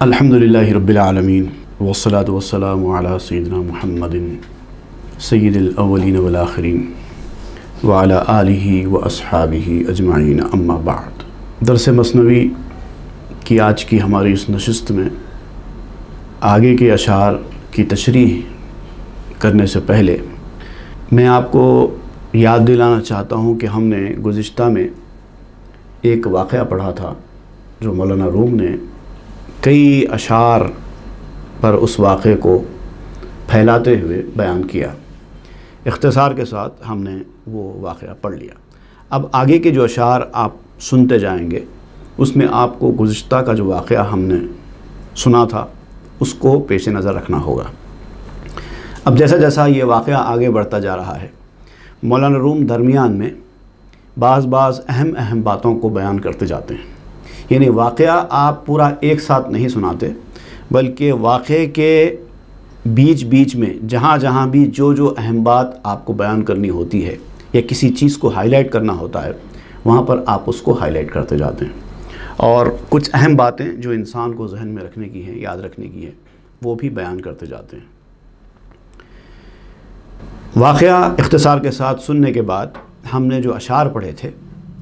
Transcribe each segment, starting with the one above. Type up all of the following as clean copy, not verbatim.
الحمدللہ رب العالمین والصلاة والسلام علی سیدنا محمد سید الاولین والآخرین وعلی آلہ واصحابہ اجمعین، اما بعد۔ درس مثنوی کی آج کی ہماری اس نشست میں آگے کے اشعار کی تشریح کرنے سے پہلے میں آپ کو یاد دلانا چاہتا ہوں کہ ہم نے گزشتہ میں ایک واقعہ پڑھا تھا جو مولانا روم نے کئی اشعار پر اس واقعے کو پھیلاتے ہوئے بیان کیا۔ اختصار کے ساتھ ہم نے وہ واقعہ پڑھ لیا۔ اب آگے کے جو اشعار آپ سنتے جائیں گے اس میں آپ کو گزشتہ کا جو واقعہ ہم نے سنا تھا اس کو پیش نظر رکھنا ہوگا۔ اب جیسا جیسا یہ واقعہ آگے بڑھتا جا رہا ہے، مولانا روم درمیان میں بعض اہم باتوں کو بیان کرتے جاتے ہیں، یعنی واقعہ آپ پورا ایک ساتھ نہیں سناتے، بلکہ واقعے کے بیچ میں جہاں بھی جو اہم بات آپ کو بیان کرنی ہوتی ہے یا کسی چیز کو ہائی لائٹ کرنا ہوتا ہے وہاں پر آپ اس کو ہائی لائٹ کرتے جاتے ہیں، اور کچھ اہم باتیں جو انسان کو ذہن میں رکھنے کی ہیں، یاد رکھنے کی ہیں، وہ بھی بیان کرتے جاتے ہیں۔ واقعہ اختصار کے ساتھ سننے کے بعد ہم نے جو اشعار پڑھے تھے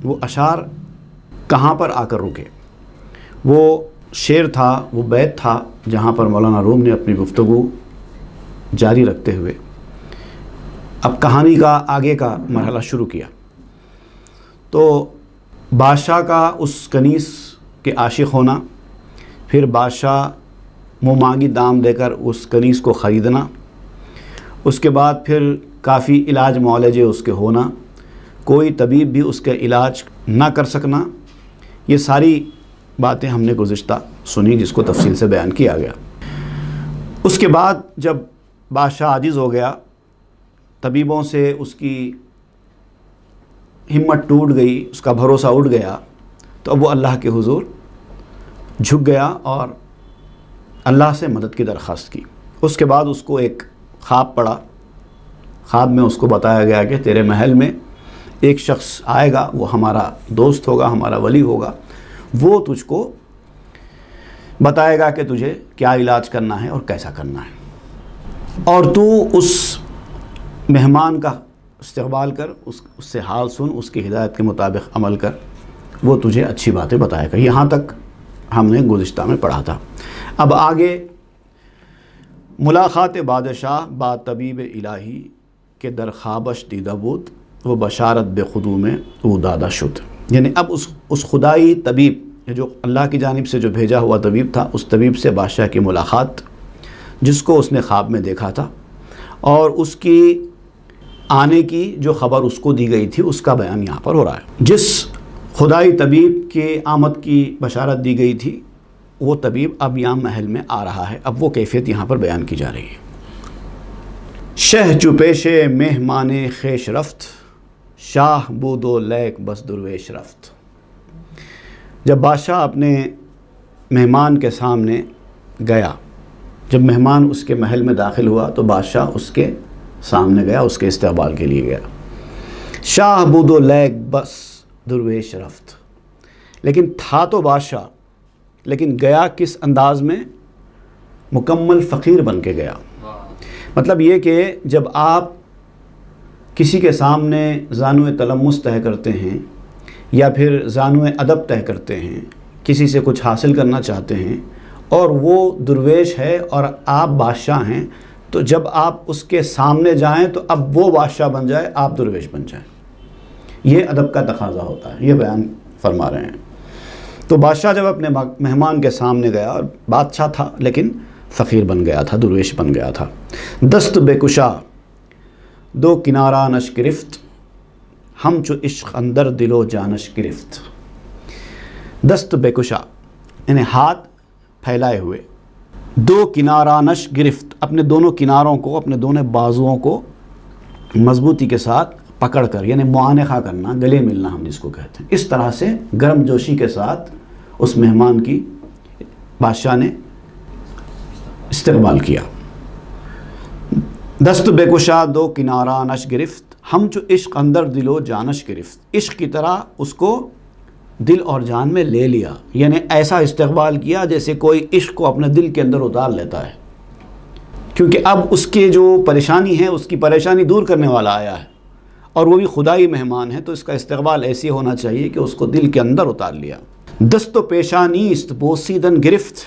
وہ اشعار کہاں پر آ کر رکے؟ وہ شعر تھا، وہ بیت تھا جہاں پر مولانا روم نے اپنی گفتگو جاری رکھتے ہوئے اب کہانی کا آگے کا مرحلہ شروع کیا۔ تو بادشاہ کا اس کنیز کے عاشق ہونا، پھر بادشاہ منہ مانگی دام دے کر اس کنیز کو خریدنا، اس کے بعد پھر کافی علاج معالجے اس کے ہونا، کوئی طبیب بھی اس کا علاج نہ کر سکنا، یہ ساری باتیں ہم نے گزشتہ سنی جس کو تفصیل سے بیان کیا گیا۔ اس کے بعد جب بادشاہ عاجز ہو گیا، طبیبوں سے اس کی ہمت ٹوٹ گئی، اس کا بھروسہ اٹھ گیا، تو اب وہ اللہ کے حضور جھک گیا اور اللہ سے مدد کی درخواست کی۔ اس کے بعد اس کو ایک خواب پڑا، خواب میں اس کو بتایا گیا کہ تیرے محل میں ایک شخص آئے گا، وہ ہمارا دوست ہوگا، ہمارا ولی ہوگا، وہ تجھ کو بتائے گا کہ تجھے کیا علاج کرنا ہے اور کیسا کرنا ہے، اور تو اس مہمان کا استقبال کر، اس سے حال سن، اس کی ہدایت کے مطابق عمل کر، وہ تجھے اچھی باتیں بتائے گا۔ یہاں تک ہم نے گزشتہ میں پڑھا تھا۔ اب آگے ملاقات بادشاہ با طبیب الہی کے در خوابش دیدہ بود، وہ بشارت بے خدو میں او دادا شد، یعنی اب اس خدائی طبیب جو اللہ کی جانب سے جو بھیجا ہوا طبیب تھا، اس طبیب سے بادشاہ کی ملاقات جس کو اس نے خواب میں دیکھا تھا، اور اس کی آنے کی جو خبر اس کو دی گئی تھی اس کا بیان یہاں پر ہو رہا ہے۔ جس خدائی طبیب کے آمد کی بشارت دی گئی تھی وہ طبیب اب یہاں محل میں آ رہا ہے، اب وہ کیفیت یہاں پر بیان کی جا رہی ہے۔ شہ چو پیش مہمان خیش رفت، شاہ بود و لیک بس درویش رفت۔ جب بادشاہ اپنے مہمان کے سامنے گیا، جب مہمان اس کے محل میں داخل ہوا تو بادشاہ اس کے سامنے گیا، اس کے استقبال کے لیے گیا۔ شاہ بود و لیک بس درویش رفت، لیکن تھا تو بادشاہ، لیکن گیا کس انداز میں؟ مکمل فقیر بن کے گیا۔ مطلب یہ کہ جب آپ کسی کے سامنے زانو تلمس طے کرتے ہیں یا پھر زانو ادب طے کرتے ہیں، کسی سے کچھ حاصل کرنا چاہتے ہیں اور وہ درویش ہے اور آپ بادشاہ ہیں، تو جب آپ اس کے سامنے جائیں تو اب وہ بادشاہ بن جائے، آپ درویش بن جائیں، یہ ادب کا تقاضا ہوتا ہے، یہ بیان فرما رہے ہیں۔ تو بادشاہ جب اپنے مہمان کے سامنے گیا، اور بادشاہ تھا لیکن فقیر بن گیا تھا، درویش بن گیا تھا۔ دست بے کشا دو کنارہ نش گرفت، ہم چو عشق اندر دل و جانش گرفت۔ دست بے کشا یعنی ہاتھ پھیلائے ہوئے، دو کنارہ نش گرفت، اپنے دونوں کناروں کو، اپنے دونوں بازوؤں کو مضبوطی کے ساتھ پکڑ کر، یعنی معانقہ کرنا، گلے ملنا ہم جس کو کہتے ہیں، اس طرح سے گرم جوشی کے ساتھ اس مہمان کی بادشاہ نے استقبال کیا۔ دست بے کشا دو کنارہ نش گرفت، ہم چو عشق اندر دل و جانش گرفت، عشق کی طرح اس کو دل اور جان میں لے لیا، یعنی ایسا استقبال کیا جیسے کوئی عشق کو اپنے دل کے اندر اتار لیتا ہے، کیونکہ اب اس کے جو پریشانی ہے اس کی پریشانی دور کرنے والا آیا ہے اور وہ بھی خدائی مہمان ہے، تو اس کا استقبال ایسے ہونا چاہیے کہ اس کو دل کے اندر اتار لیا۔ دست و پیشانیست بوسیدن گرفت،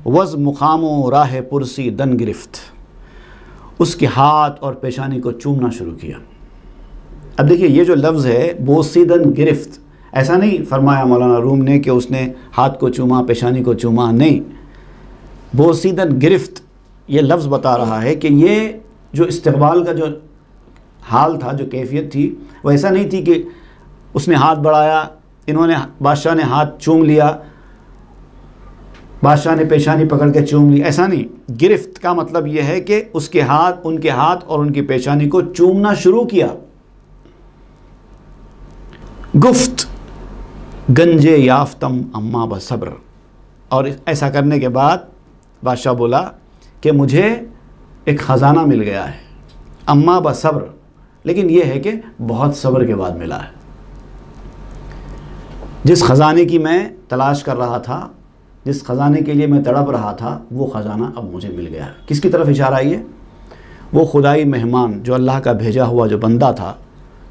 وز مقام و راہ پرسی دن گرفت، اس کے ہاتھ اور پیشانی کو چومنا شروع کیا۔ اب دیکھیے یہ جو لفظ ہے بوسیدن گرفت، ایسا نہیں فرمایا مولانا روم نے کہ اس نے ہاتھ کو چوما، پیشانی کو چوما، نہیں، بوسیدن گرفت یہ لفظ بتا رہا ہے کہ یہ جو استقبال کا جو حال تھا، جو کیفیت تھی، وہ ایسا نہیں تھی کہ اس نے ہاتھ بڑھایا، انہوں نے بادشاہ نے ہاتھ چوم لیا، بادشاہ نے پیشانی پکڑ کے چوم لی، ایسا نہیں۔ گرفت کا مطلب یہ ہے کہ اس کے ہاتھ، ان کے ہاتھ اور ان کی پیشانی کو چومنا شروع کیا۔ گفت گنجے یافتم اما بصبر، اور ایسا کرنے کے بعد بادشاہ بولا کہ مجھے ایک خزانہ مل گیا ہے، اما بصبر، لیکن یہ ہے کہ بہت صبر کے بعد ملا ہے۔ جس خزانے کی میں تلاش کر رہا تھا، جس خزانے کے لیے میں تڑپ رہا تھا، وہ خزانہ اب مجھے مل گیا ہے۔ کس کی طرف اشارہ ہے یہ؟ وہ خدائی مہمان جو اللہ کا بھیجا ہوا جو بندہ تھا،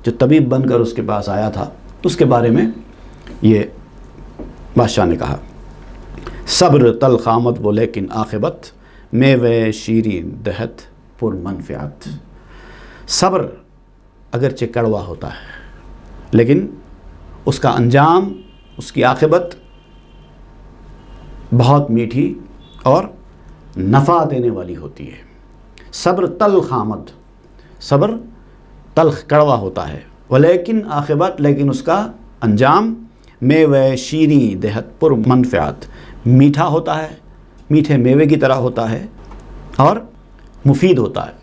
جو طبیب بن کر اس کے پاس آیا تھا، اس کے بارے میں یہ بادشاہ نے کہا۔ صبر تلخ آمد وہ لیکن عاقبت، میوہ شیرین دہت پر منفعت۔ صبر اگرچہ کڑوا ہوتا ہے لیکن اس کا انجام، اس کی عاقبت بہت میٹھی اور نفع دینے والی ہوتی ہے۔ صبر تلخ آمد، صبر تلخ کڑوا ہوتا ہے، ولیکن عاقبت، لیکن اس کا انجام میوہ شیریں دہت پر منفعت، میٹھا ہوتا ہے، میٹھے میوے کی طرح ہوتا ہے اور مفید ہوتا ہے۔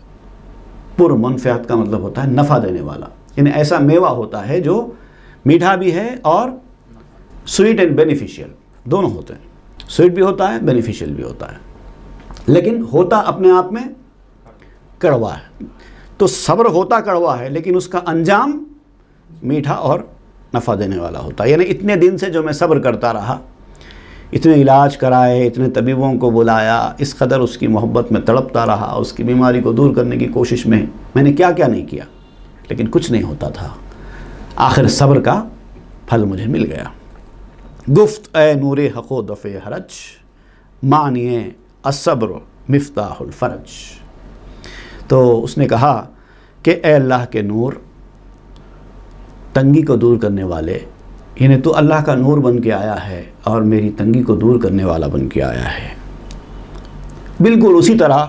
پر منفعت کا مطلب ہوتا ہے نفع دینے والا، یعنی ایسا میوہ ہوتا ہے جو میٹھا بھی ہے اور سویٹ اینڈ بینیفیشیل دونوں ہوتے ہیں، سویٹ بھی ہوتا ہے، بینیفیشیل بھی ہوتا ہے، لیکن ہوتا اپنے آپ میں کڑوا ہے۔ تو صبر ہوتا کڑوا ہے لیکن اس کا انجام میٹھا اور نفع دینے والا ہوتا ہے۔ یعنی اتنے دن سے جو میں صبر کرتا رہا، اتنے علاج کرائے، اتنے طبیبوں کو بلایا، اس قدر اس کی محبت میں تڑپتا رہا، اس کی بیماری کو دور کرنے کی کوشش میں نے کیا کیا نہیں کیا، لیکن کچھ نہیں ہوتا تھا، آخر صبر کا پھل مجھے مل گیا۔ گفت اے نور حق و دفع حرج، معنی الصبر مفتاح الفرج۔ تو اس نے کہا کہ اے اللہ کے نور، تنگی کو دور کرنے والے، یعنی تو اللہ کا نور بن کے آیا ہے اور میری تنگی کو دور کرنے والا بن کے آیا ہے۔ بالکل اسی طرح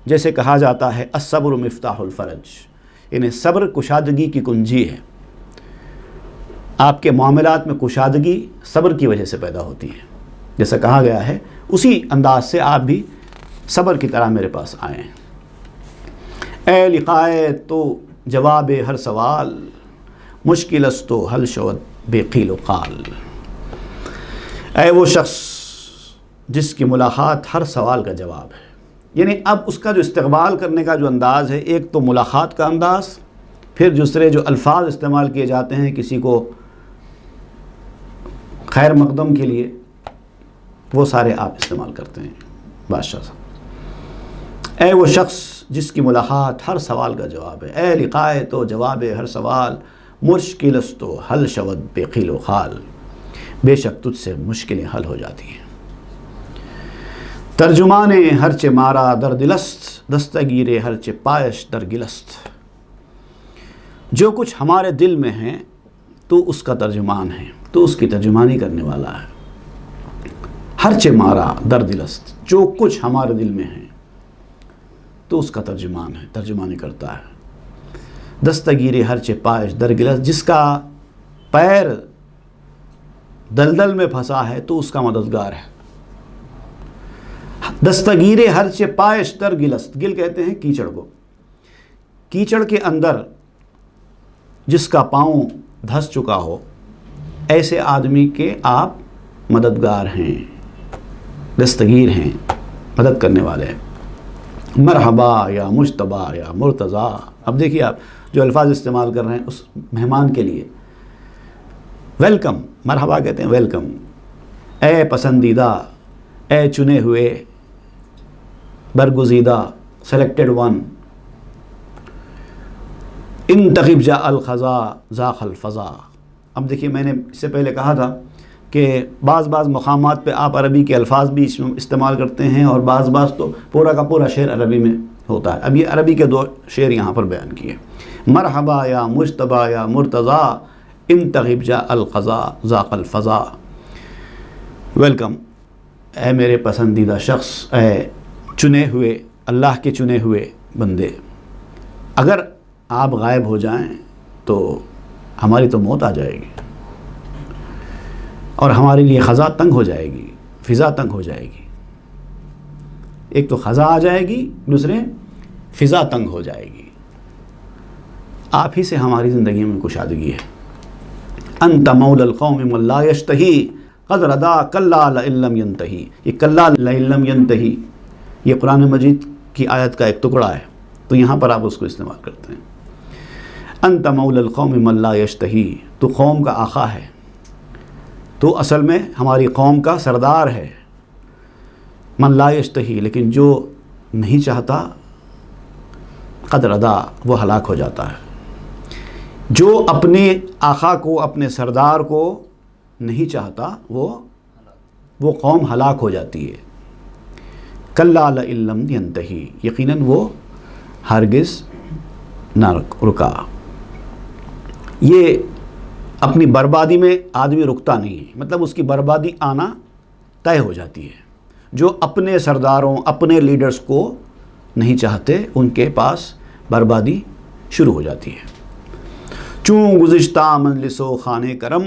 جیسے کہا جاتا ہے الصبر مفتاح الفرج، یعنی صبر کشادگی کی کنجی ہے۔ آپ کے معاملات میں کشادگی صبر کی وجہ سے پیدا ہوتی ہے، جیسا کہا گیا ہے، اسی انداز سے آپ بھی صبر کی طرح میرے پاس آئیں۔ اے لقائے تو جواب ہر سوال، مشکل است و حل شود بے قیل و قال۔ اے وہ شخص جس کی ملاقات ہر سوال کا جواب ہے، یعنی اب اس کا جو استقبال کرنے کا جو انداز ہے، ایک تو ملاقات کا انداز، پھر دوسرے جو الفاظ استعمال کیے جاتے ہیں کسی کو خیر مقدم کے لیے، وہ سارے آپ استعمال کرتے ہیں بادشاہ صاحب۔ اے وہ شخص جس کی ملاقات ہر سوال کا جواب ہے، اے لقائے تو جواب ہر سوال، مشکل است و حل شود بے قیل و قال، بے شک تجھ سے مشکلیں حل ہو جاتی ہیں۔ ترجمان ہرچے مارا در دلست، دستگیر ہرچے پایش در گلست۔ جو کچھ ہمارے دل میں ہے تو اس کا ترجمان ہے، تو اس کی ترجمانی کرنے والا ہے۔ ہرچے مارا در دلست، جو کچھ ہمارے دل میں ہے تو اس کا ترجمان ہے، ترجمانی کرتا ہے۔ دستگیر ہرچے پایش در گلست، جس کا پیر دلدل میں پھنسا ہے تو اس کا مددگار ہے۔ دستگیر ہرچے پایش در گلست، گل کہتے ہیں کیچڑ کو، کیچڑ کے اندر جس کا پاؤں دھس چکا ہو، ایسے آدمی کے آپ مددگار ہیں، دستگیر ہیں، مدد کرنے والے ہیں۔ مرحبا یا مجتبا یا مرتضیٰ، اب دیکھیے آپ جو الفاظ استعمال کر رہے ہیں اس مہمان کے لیے، ویلکم، مرحبا کہتے ہیں، ویلکم، اے پسندیدہ، اے چنے ہوئے، برگزیدہ، سلیکٹڈ ون، انتخب جا الخزا ذاق الفضا۔ اب دیکھیے میں نے اس سے پہلے کہا تھا کہ بعض مقامات پہ آپ عربی کے الفاظ بھی استعمال کرتے ہیں اور بعض تو پورا کا پورا شعر عربی میں ہوتا ہے۔ اب یہ عربی کے 2 شعر یہاں پر بیان کیے، مرحبا یا مجتبیٰ یا مرتضیٰ، انتخب جا الخزا ذاق الفضا۔ ویلکم، اے میرے پسندیدہ شخص، اے چنے ہوئے، اللہ کے چنے ہوئے بندے، اگر آپ غائب ہو جائیں تو ہماری تو موت آ جائے گی اور ہمارے لیے خزا تنگ ہو جائے گی، فضا تنگ ہو جائے گی۔ ایک تو خزا آ جائے گی، دوسرے فضا تنگ ہو جائے گی۔ آپ ہی سے ہماری زندگی میں کشادگی ہے۔ انت مولا القوم من لا یشتہی قد ردا کلا لئن لم ینتہی۔ یہ کلا لئن لم ینتہی یہ قرآن مجید کی آیت کا ایک ٹکڑا ہے، تو یہاں پر آپ اس کو استعمال کرتے ہیں۔ انت مولا القوم من لا یشتہی، تو قوم کا آقا ہے، تو اصل میں ہماری قوم کا سردار ہے۔ من لا یشتہی، لیکن جو نہیں چاہتا، قد ردا، وہ ہلاک ہو جاتا ہے۔ جو اپنے آقا کو، اپنے سردار کو نہیں چاہتا، وہ قوم ہلاک ہو جاتی ہے۔ کلا لئن لم ینتہی، یقیناً وہ ہرگز نہ رکا۔ یہ اپنی بربادی میں آدمی رکتا نہیں ہے، مطلب اس کی بربادی آنا طے ہو جاتی ہے۔ جو اپنے سرداروں، اپنے لیڈرز کو نہیں چاہتے، ان کے پاس بربادی شروع ہو جاتی ہے۔ چون گزشتہ مجلس و خانے کرم،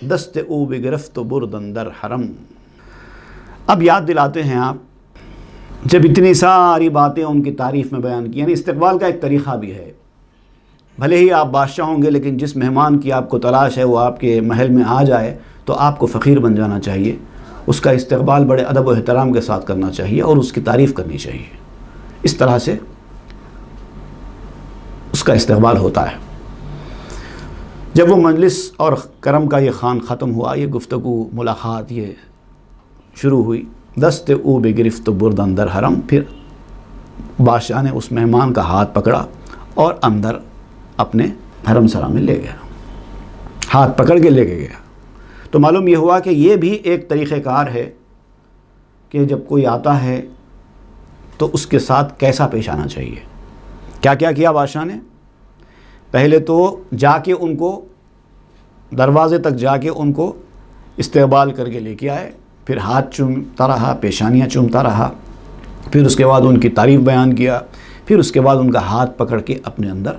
دست او بگرفت و بردن در حرم۔ اب یاد دلاتے ہیں آپ، جب اتنی ساری باتیں ان کی تعریف میں بیان کی، یعنی استقبال کا ایک طریقہ بھی ہے۔ بھلے ہی آپ بادشاہ ہوں گے، لیکن جس مہمان کی آپ کو تلاش ہے وہ آپ کے محل میں آ جائے تو آپ کو فقیر بن جانا چاہیے، اس کا استقبال بڑے ادب و احترام کے ساتھ کرنا چاہیے اور اس کی تعریف کرنی چاہیے۔ اس طرح سے اس کا استقبال ہوتا ہے۔ جب وہ مجلس اور کرم کا یہ خوان ختم ہوا، یہ گفتگو، ملاقات یہ شروع ہوئی، دست او بگرفت بردن در حرم، پھر بادشاہ نے اس مہمان کا ہاتھ پکڑا اور اندر اپنے حرم سرا میں لے گیا، ہاتھ پکڑ کے لے کے گیا۔ تو معلوم یہ ہوا کہ یہ بھی ایک طریقہ کار ہے کہ جب کوئی آتا ہے تو اس کے ساتھ کیسا پیش آنا چاہیے۔ کیا کیا کیا بادشاہ نے؟ پہلے تو جا کے ان کو دروازے تک جا کے ان کو استقبال کر کے لے کے آئے، پھر ہاتھ چومتا رہا، پیشانیاں چومتا رہا، پھر اس کے بعد ان کی تعریف بیان کیا، پھر اس کے بعد ان کا ہاتھ پکڑ کے اپنے اندر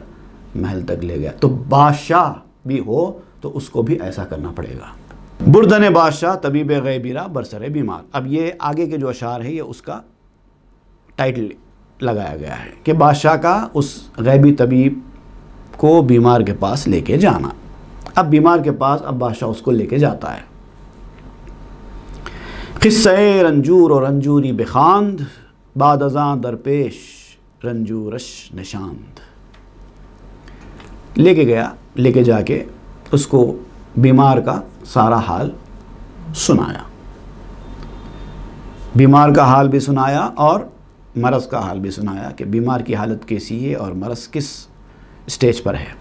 محل تک لے گیا۔ تو بادشاہ بھی ہو تو اس کو بھی ایسا کرنا پڑے گا۔ بردن بادشاہ طبیب غیبیرہ برسر بیمار۔ اب یہ آگے کے جو اشعار ہے یہ اس کا ٹائٹل لگایا گیا ہے کہ بادشاہ کا اس غیبی طبیب کو بیمار کے پاس لے کے جانا۔ اب بیمار کے پاس اب بادشاہ اس کو لے کے جاتا ہے۔ قصہ رنجور و رنجوری بخواند، بعد ازاں درپیش رنجورش نشاند۔ لے کے گیا، لے کے جا کے اس کو بیمار کا سارا حال سنایا، بیمار کا حال بھی سنایا اور مرض کا حال بھی سنایا کہ بیمار کی حالت کیسی ہے اور مرض کس سٹیج پر ہے۔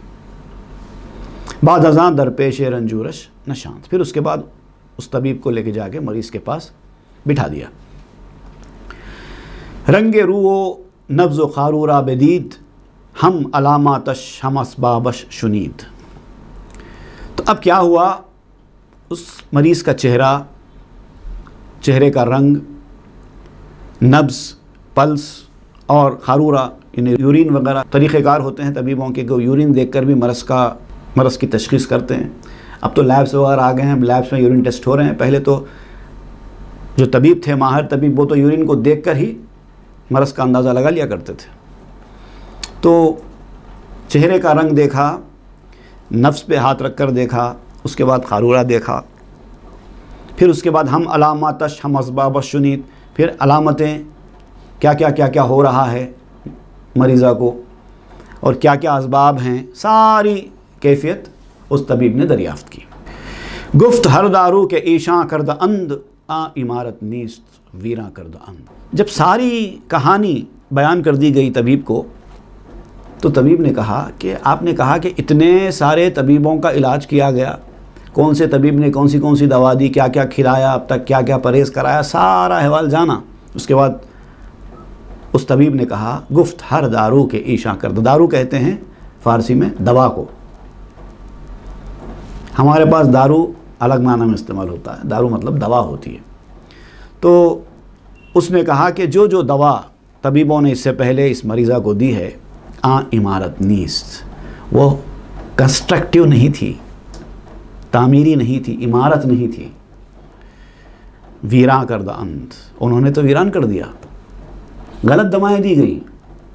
بعد ازاں درپیش رنجورش نشاند، پھر اس کے بعد اس طبیب کو لے کے جا کے مریض کے پاس بٹھا دیا۔ رنگ رو و نبض و خارورہ بدید، ہم علاماتش ہم اسبابش شنید۔ تو اب کیا ہوا، اس مریض کا چہرے کا رنگ، نبض، پلس اور خارورہ یعنی یورین وغیرہ طریقہ کار ہوتے ہیں طبیبوں کے کہ یورین دیکھ کر بھی مرض کی تشخیص کرتے ہیں۔ اب تو لیبس وغیرہ آ گئے ہیں، لیبس میں یورین ٹیسٹ ہو رہے ہیں۔ پہلے تو جو طبیب تھے، ماہر طبیب، وہ تو یورین کو دیکھ کر ہی مرض کا اندازہ لگا لیا کرتے تھے۔ تو چہرے کا رنگ دیکھا، نفس پہ ہاتھ رکھ کر دیکھا، اس کے بعد خارورہ دیکھا، پھر اس کے بعد ہم علاماتش ہم اسباب شنید، پھر علامتیں کیا کیا ہو رہا ہے مریضہ کو اور کیا کیا اسباب ہیں، ساری کیفیت اس طبیب نے دریافت کی۔ گفت ہر دارو کے ایشاں کردہ اند آ عمارت نیست ویراں کردہ اند۔ جب ساری کہانی بیان کر دی گئی طبیب کو تو طبیب نے کہا کہ آپ نے کہا کہ اتنے سارے طبیبوں کا علاج کیا گیا، کون سے طبیب نے کون سی دوا دی، کیا کیا کھلایا، اب تک کیا کیا پرہیز کرایا، سارا احوال جانا۔ اس کے بعد اس طبیب نے کہا گفت ہر دارو کے ایشاں کردہ، دارو کہتے ہیں فارسی میں دوا کو، ہمارے پاس دارو الگ معنی میں استعمال ہوتا ہے، دارو مطلب دوا ہوتی ہے۔ تو اس نے کہا کہ جو دوا طبیبوں نے اس سے پہلے اس مریضہ کو دی ہے عمارت نیست، وہ کنسٹرکٹیو نہیں تھی، تعمیری نہیں تھی، عمارت نہیں تھی، ویراں کردہ اند، انہوں نے تو ویران کر دیا، غلط دوائیں دی گئی،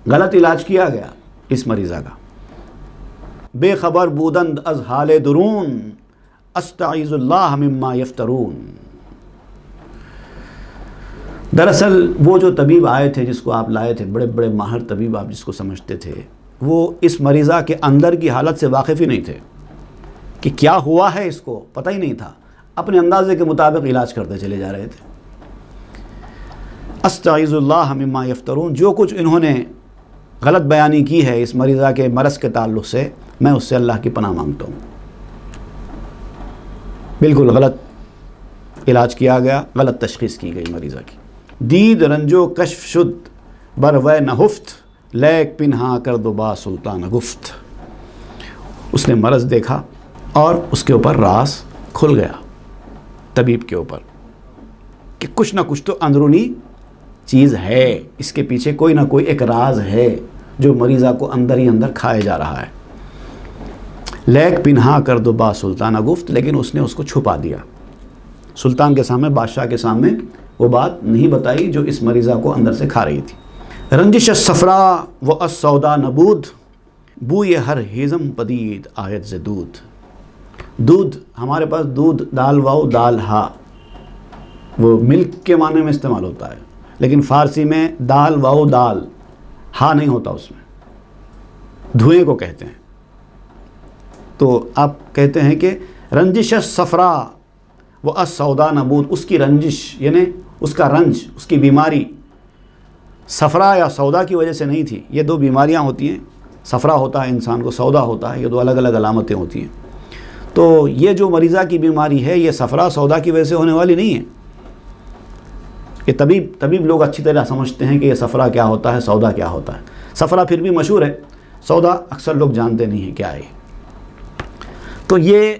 غلط علاج کیا گیا اس مریضہ کا۔ بے خبر بودند از حال درون استعیذ اللہ مما یفترون۔ دراصل وہ جو طبیب آئے تھے، جس کو آپ لائے تھے، بڑے بڑے ماہر طبیب آپ جس کو سمجھتے تھے، وہ اس مریضہ کے اندر کی حالت سے واقف ہی نہیں تھے کہ کیا ہوا ہے، اس کو پتہ ہی نہیں تھا، اپنے اندازے کے مطابق علاج کرتے چلے جا رہے تھے۔ استعیذ اللہ مما یفترون، جو کچھ انہوں نے غلط بیانی کی ہے اس مریضہ کے مرض کے تعلق سے، میں اس سے اللہ کی پناہ مانگتا ہوں۔ بالکل غلط علاج کیا گیا، غلط تشخیص کی گئی مریضہ کی۔ دید رنجو کشف شد بروے نہفت لیک پنہا کر دو با سلطان گفت۔ اس نے مرض دیکھا اور اس کے اوپر راز کھل گیا طبیب کے اوپر کہ کچھ نہ کچھ تو اندرونی چیز ہے، اس کے پیچھے کوئی نہ کوئی ایک راز ہے جو مریضہ کو اندر ہی اندر کھائے جا رہا ہے۔ لیک پنہا کر دو با سلطان گفت، لیکن اس نے اس کو چھپا دیا، سلطان کے سامنے، بادشاہ کے سامنے وہ بات نہیں بتائی جو اس مریضہ کو اندر سے کھا رہی تھی۔ رنجش الصفرا و السودا نبود بوئے ہر ہیزم پدید آیت ز دودھ۔ دودھ ہمارے پاس دودھ دال واؤ دال ہا، وہ ملک کے معنی میں استعمال ہوتا ہے، لیکن فارسی میں دال واؤ دال ہا نہیں ہوتا، اس میں دھوئیں کو کہتے ہیں۔ تو آپ کہتے ہیں کہ رنجش الصفرا و السودا نبود، اس کی رنجش یعنی اس کا رنج، اس کی بیماری صفرا یا سودا کی وجہ سے نہیں تھی۔ یہ دو بیماریاں ہوتی ہیں، صفرا ہوتا ہے انسان کو، سودا ہوتا ہے، یہ دو الگ الگ علامتیں ہوتی ہیں۔ تو یہ جو مریضہ کی بیماری ہے، یہ صفرا سودا کی وجہ سے ہونے والی نہیں ہے۔ یہ طبیب لوگ اچھی طرح سمجھتے ہیں کہ یہ صفرا کیا ہوتا ہے، سودا کیا ہوتا ہے۔ صفرا پھر بھی مشہور ہے، سودا اکثر لوگ جانتے نہیں ہیں کیا ہے۔ تو یہ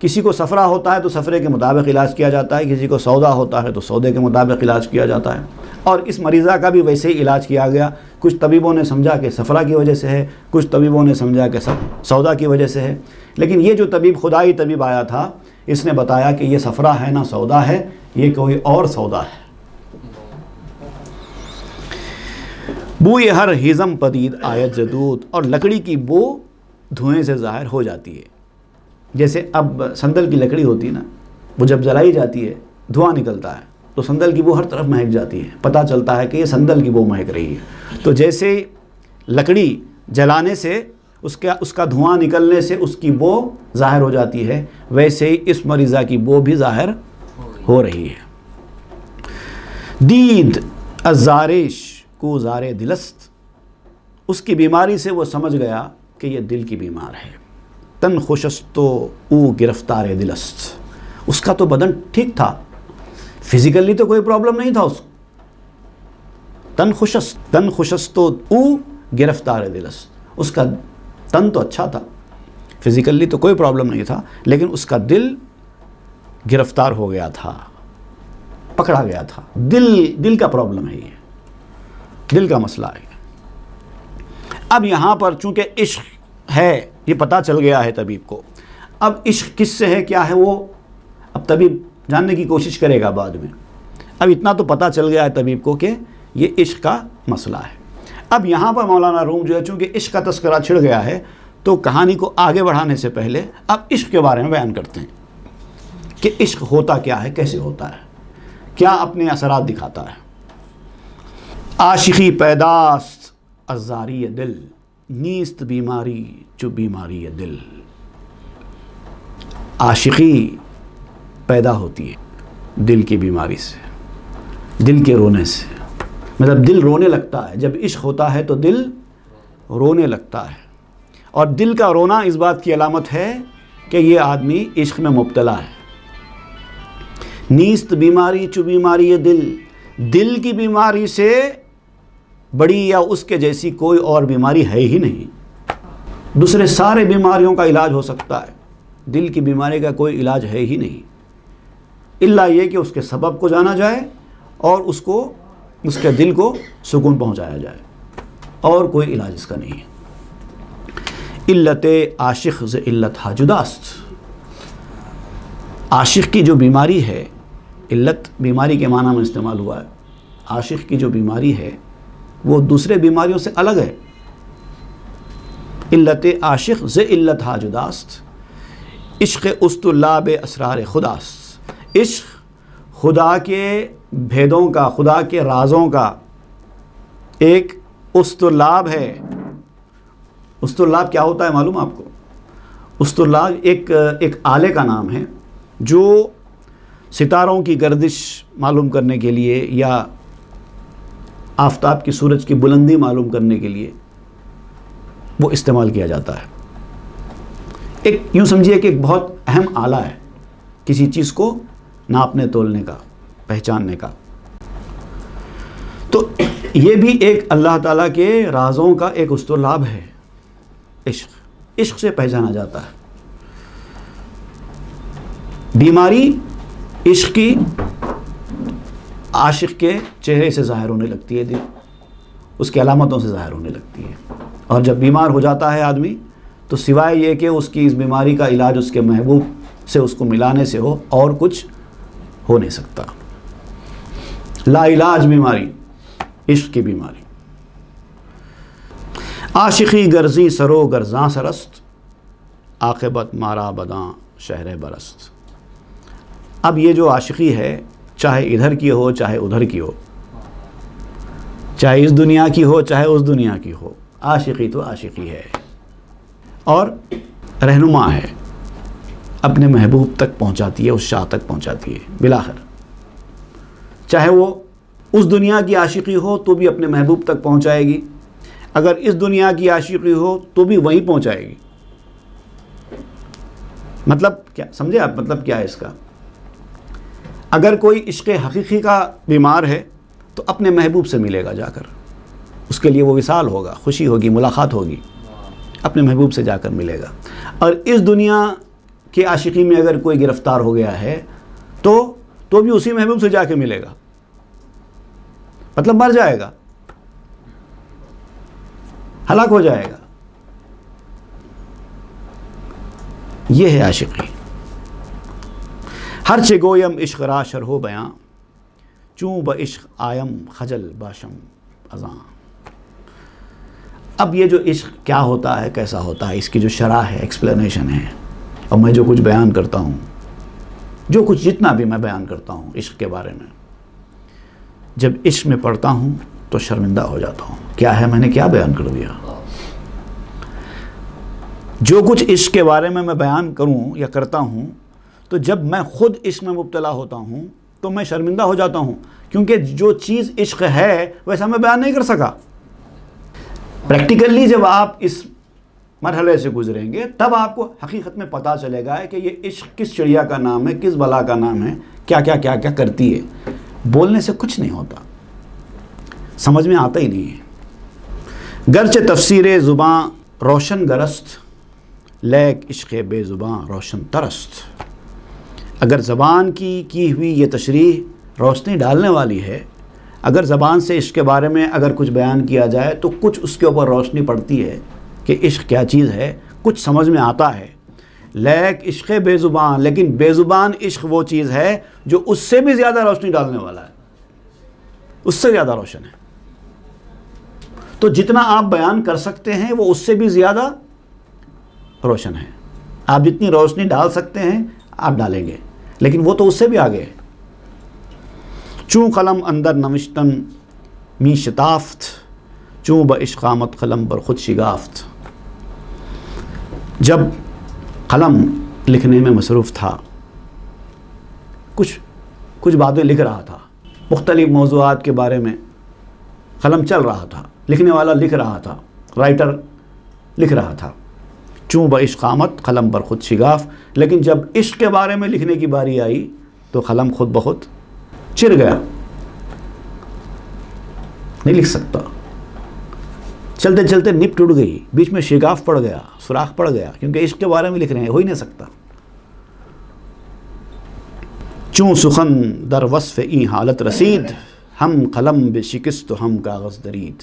کسی کو صفرا ہوتا ہے تو صفرے کے مطابق علاج کیا جاتا ہے، کسی کو سودا ہوتا ہے تو سودے کے مطابق علاج کیا جاتا ہے، اور اس مریضہ کا بھی ویسے ہی علاج کیا گیا۔ کچھ طبیبوں نے سمجھا کہ صفرا کی وجہ سے ہے، کچھ طبیبوں نے سمجھا کہ سودا کی وجہ سے ہے، لیکن یہ جو طبیب خدائی طبیب آیا تھا، اس نے بتایا کہ یہ صفرا ہے نہ سودا ہے، یہ کوئی اور سودا ہے۔ بوئے ہر ہیزم پدید آیت زدود، اور لکڑی کی بو دھوئیں سے ظاہر ہو جاتی ہے۔ جیسے اب سندل کی لکڑی ہوتی ہے نا، وہ جب جلائی جاتی ہے دھواں نکلتا ہے تو سندل کی بو ہر طرف مہک جاتی ہے، پتہ چلتا ہے کہ یہ سندل کی بو مہک رہی ہے۔ تو جیسے لکڑی جلانے سے اس کا دھواں نکلنے سے اس کی بو ظاہر ہو جاتی ہے، ویسے ہی اس مریضہ کی بو بھی ظاہر ہو رہی ہے۔ دید الزارش کو زار دلست، اس کی بیماری سے وہ سمجھ گیا کہ یہ دل کی بیمار ہے۔ تن خوشست او گرفتار دلست، اس کا تو بدن ٹھیک تھا، فزیکلی تو کوئی پرابلم نہیں تھا اس کو۔ تن خوشست او گرفتار دلست، اس کا تن تو اچھا تھا، فزیکلی تو کوئی پرابلم نہیں تھا، لیکن اس کا دل گرفتار ہو گیا تھا، پکڑا گیا تھا۔ دل کا پرابلم ہے، یہ دل کا مسئلہ ہے۔ اب یہاں پر چونکہ عشق ہے، یہ پتہ چل گیا ہے طبیب کو، اب عشق کس سے ہے کیا ہے وہ اب طبیب جاننے کی کوشش کرے گا بعد میں۔ اب اتنا تو پتہ چل گیا ہے طبیب کو کہ یہ عشق کا مسئلہ ہے۔ اب یہاں پر مولانا روم جو ہے چونکہ عشق کا تذکرہ چھڑ گیا ہے، تو کہانی کو آگے بڑھانے سے پہلے اب عشق کے بارے میں بیان کرتے ہیں کہ عشق ہوتا کیا ہے، کیسے ہوتا ہے، کیا اپنے اثرات دکھاتا ہے۔ عاشقی پیداست ازاری دل، نیست بیماری جو بیماری دل۔ عاشقی پیدا ہوتی ہے دل کی بیماری سے، دل کے رونے سے، مطلب دل رونے لگتا ہے. جب عشق ہوتا ہے تو دل رونے لگتا ہے، اور دل کا رونا اس بات کی علامت ہے کہ یہ آدمی عشق میں مبتلا ہے. نیست بیماری چو بیماری یہ دل کی بیماری سے بڑی یا اس کے جیسی کوئی اور بیماری ہے ہی نہیں. دوسرے سارے بیماریوں کا علاج ہو سکتا ہے، دل کی بیماری کا کوئی علاج ہے ہی نہیں، الا یہ کہ اس کے سبب کو جانا جائے اور اس کے دل کو سکون پہنچایا جائے، اور کوئی علاج اس کا نہیں ہے. علت عاشق ز علت ہا جداست. عاشق کی جو بیماری ہے، علت بیماری کے معنی میں استعمال ہوا ہے، عاشق کی جو بیماری ہے وہ دوسرے بیماریوں سے الگ ہے. علت عاشق ز علت ہا جداست. عشق استلاب اسرار خداست. عشق خدا کے بھیدوں کا، خدا کے رازوں کا ایک استلاب ہے. استلاب کیا ہوتا ہے معلوم آپ کو؟ استلاب ایک آلے کا نام ہے جو ستاروں کی گردش معلوم کرنے کے لیے یا آفتاب کی سورج کی بلندی معلوم کرنے کے لیے وہ استعمال کیا جاتا ہے. ایک یوں سمجھیے کہ ایک بہت اہم آلہ ہے کسی چیز کو ناپنے تولنے کا، پہچاننے کا. تو یہ بھی ایک اللہ تعالیٰ کے رازوں کا ایک استلاب ہے. عشق سے پہچانا جاتا ہے. بیماری عشق کی عاشق کے چہرے سے ظاہر ہونے لگتی ہے، اس کی علامتوں سے ظاہر ہونے لگتی ہے. اور جب بیمار ہو جاتا ہے آدمی تو سوائے یہ کہ اس کی اس بیماری کا علاج اس کے محبوب سے اس کو ملانے سے ہو، اور کچھ ہو نہیں سکتا. لا علاج بیماری عشق کی بیماری. عاشقی گرزی سرو گرزاں سرست، عاقبت مارا بداں شہر برست. اب یہ جو عاشقی ہے، چاہے ادھر کی ہو چاہے ادھر کی ہو، چاہے اس دنیا کی ہو چاہے اس دنیا کی ہو، عاشقی تو عاشقی ہے اور رہنما ہے، اپنے محبوب تک پہنچاتی ہے، اس شاہ تک پہنچاتی ہے بالآخر. چاہے وہ اس دنیا کی عاشقی ہو تو بھی اپنے محبوب تک پہنچائے گی، اگر اس دنیا کی عاشقی ہو تو بھی وہیں پہنچائے گی. مطلب کیا سمجھے آپ؟ مطلب کیا ہے اس کا؟ اگر کوئی عشق حقیقی کا بیمار ہے تو اپنے محبوب سے ملے گا جا کر، اس کے لیے وہ وصال ہوگا، خوشی ہوگی، ملاقات ہوگی، اپنے محبوب سے جا کر ملے گا. اور اس دنیا کی عاشقی میں اگر کوئی گرفتار ہو گیا ہے تو بھی اسی محبوب سے جا کے ملے گا، مطلب مر جائے گا، ہلاک ہو جائے گا. یہ ہے عاشقی. ہر چه گویم عشق را شرح و بیان، چون با عشق آیم خجل باشم ازاں. اب یہ جو عشق کیا ہوتا ہے، کیسا ہوتا ہے، اس کی جو شرح ہے، ایکسپلینیشن ہے. اور میں جو کچھ بیان کرتا ہوں، جو کچھ جتنا بھی میں بیان کرتا ہوں عشق کے بارے میں، جب عشق میں پڑھتا ہوں تو شرمندہ ہو جاتا ہوں. کیا ہے، میں نے کیا بیان کر دیا؟ جو کچھ عشق کے بارے میں بیان کروں یا کرتا ہوں، تو جب میں خود عشق میں مبتلا ہوتا ہوں تو میں شرمندہ ہو جاتا ہوں، کیونکہ جو چیز عشق ہے ویسا میں بیان نہیں کر سکا. پریکٹیکلی جب آپ اس مرحلے سے گزریں گے تب آپ کو حقیقت میں پتہ چلے گا کہ یہ عشق کس چڑیا کا نام ہے، کس بلا کا نام ہے، کیا کیا کیا کیا کرتی ہے. بولنے سے کچھ نہیں ہوتا، سمجھ میں آتا ہی نہیں ہے. گرچہ تفسیر زباں روشن گرست، لیک عشق بے زباں روشن ترست. اگر زبان کی ہوئی یہ تشریح روشنی ڈالنے والی ہے، اگر زبان سے عشق کے بارے میں اگر کچھ بیان کیا جائے تو کچھ اس کے اوپر روشنی پڑتی ہے کہ عشق کیا چیز ہے، کچھ سمجھ میں آتا ہے. لیک عشق بے زبان، لیکن بے زبان عشق وہ چیز ہے جو اس سے بھی زیادہ روشنی ڈالنے والا ہے، اس سے زیادہ روشن ہے. تو جتنا آپ بیان کر سکتے ہیں وہ اس سے بھی زیادہ روشن ہے. آپ جتنی روشنی ڈال سکتے ہیں آپ ڈالیں گے، لیکن وہ تو اس سے بھی آگے ہے. چون قلم اندر نوشتن می شتافت، چون با عشق آمد قلم بر خود شگافت. جب قلم لکھنے میں مصروف تھا کچھ باتیں لکھ رہا تھا، مختلف موضوعات کے بارے میں قلم چل رہا تھا، لکھنے والا لکھ رہا تھا، رائٹر لکھ رہا تھا. چوں بعشق آمد قلم پر خود شگاف، لیکن جب عشق کے بارے میں لکھنے کی باری آئی تو قلم خود بخود چر گیا، نہیں لکھ سکتا. چلتے چلتے نب ٹوٹ گئی، بیچ میں شگاف پڑ گیا، سوراخ پڑ گیا، کیونکہ عشق کے بارے میں لکھ رہے ہیں، ہو ہی نہیں سکتا. چوں سخن در وصف این حالت رسید، ہم قلم بے شکست و ہم کاغذ درید.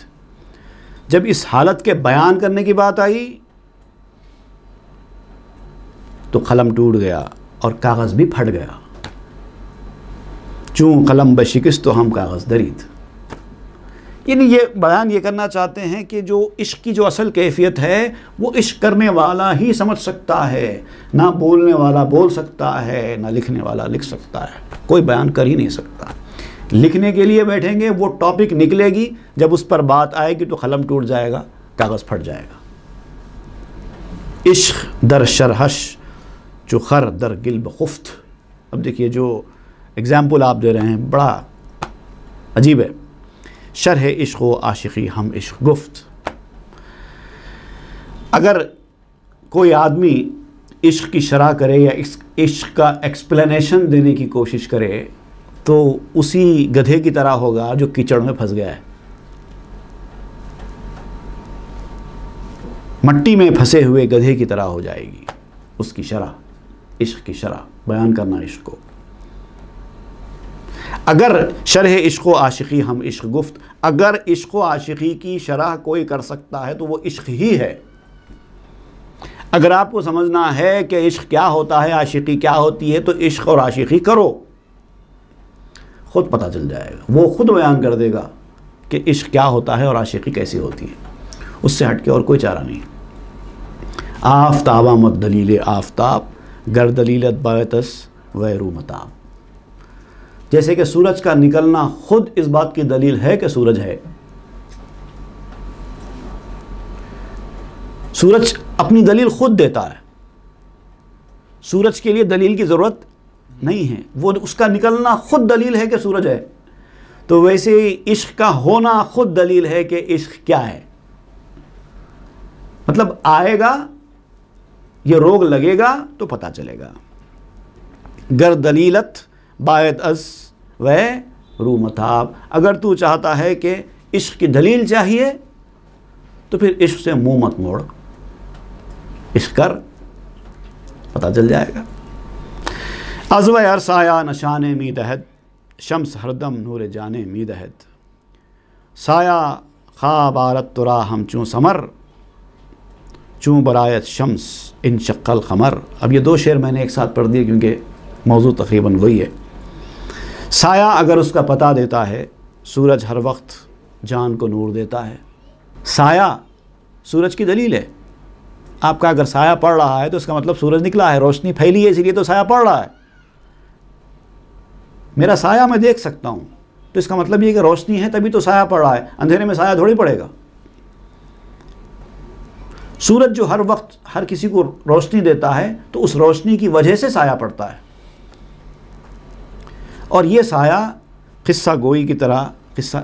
جب اس حالت کے بیان کرنے کی بات آئی تو قلم ٹوٹ گیا اور کاغذ بھی پھٹ گیا. چوں قلم بے شکست و ہم کاغذ درید، یعنی یہ بیان یہ کرنا چاہتے ہیں کہ جو عشق کی جو اصل کیفیت ہے وہ عشق کرنے والا ہی سمجھ سکتا ہے، نہ بولنے والا بول سکتا ہے، نہ لکھنے والا لکھ سکتا ہے. کوئی بیان کر ہی نہیں سکتا. لکھنے کے لیے بیٹھیں گے، وہ ٹاپک نکلے گی، جب اس پر بات آئے گی تو قلم ٹوٹ جائے گا، کاغذ پھٹ جائے گا. عشق در شرحش جو خر در گل بخفت. اب دیکھیے جو اگزامپل آپ دے رہے ہیں بڑا عجیب ہے. شرح عشق و عاشقی ہم عشق گفت. اگر کوئی آدمی عشق کی شرح کرے یا عشق کا ایکسپلینیشن دینے کی کوشش کرے تو اسی گدھے کی طرح ہوگا جو کیچڑ میں پھنس گیا ہے. مٹی میں پھنسے ہوئے گدھے کی طرح ہو جائے گی اس کی شرح، عشق کی شرح بیان کرنا عشق کو. اگر شرح عشق و عاشقی ہم عشق گفت، اگر عشق و عاشقی کی شرح کوئی کر سکتا ہے تو وہ عشق ہی ہے. اگر آپ کو سمجھنا ہے کہ عشق کیا ہوتا ہے، عاشقی کیا ہوتی ہے، تو عشق اور عاشقی کرو، خود پتہ چل جائے گا. وہ خود بیان کر دے گا کہ عشق کیا ہوتا ہے اور عاشقی کیسی ہوتی ہے. اس سے ہٹ کے اور کوئی چارہ نہیں. آفتاب آمد دلیل آفتاب، گر دلیلت باعث ویرو متاب. جیسے کہ سورج کا نکلنا خود اس بات کی دلیل ہے کہ سورج ہے. سورج اپنی دلیل خود دیتا ہے، سورج کے لیے دلیل کی ضرورت نہیں ہے، وہ اس کا نکلنا خود دلیل ہے کہ سورج ہے. تو ویسے ہی عشق کا ہونا خود دلیل ہے کہ عشق کیا ہے. مطلب آئے گا، یہ روگ لگے گا تو پتہ چلے گا. گر دلیلت باعث از و رو متاب. اگر تو چاہتا ہے کہ عشق کی دلیل چاہیے تو پھر عشق سے منہ مت موڑ، عشق کر، پتہ چل جائے گا. ازو ارسایا نشان می دہد، شمس ہردم نور جانے می دہد. سایہ خواب آرت ترا ہم چوں سمر، چوں برایت شمس ان شق القمر. اب یہ دو شعر میں نے ایک ساتھ پڑھ دیے کیونکہ موضوع تقریباً وہی ہے. سایہ اگر اس کا پتہ دیتا ہے، سورج ہر وقت جان کو نور دیتا ہے. سایہ سورج کی دلیل ہے. آپ کا اگر سایہ پڑ رہا ہے تو اس کا مطلب سورج نکلا ہے، روشنی پھیلی ہے، اسی لیے تو سایہ پڑ رہا ہے. میرا سایہ میں دیکھ سکتا ہوں تو اس کا مطلب یہ کہ روشنی ہے تبھی تو سایہ پڑ رہا ہے. اندھیرے میں سایہ تھوڑی پڑے گا. سورج جو ہر وقت ہر کسی کو روشنی دیتا ہے تو اس روشنی کی وجہ سے سایہ پڑتا ہے. اور یہ سایہ قصہ گوئی کی طرح، قصہ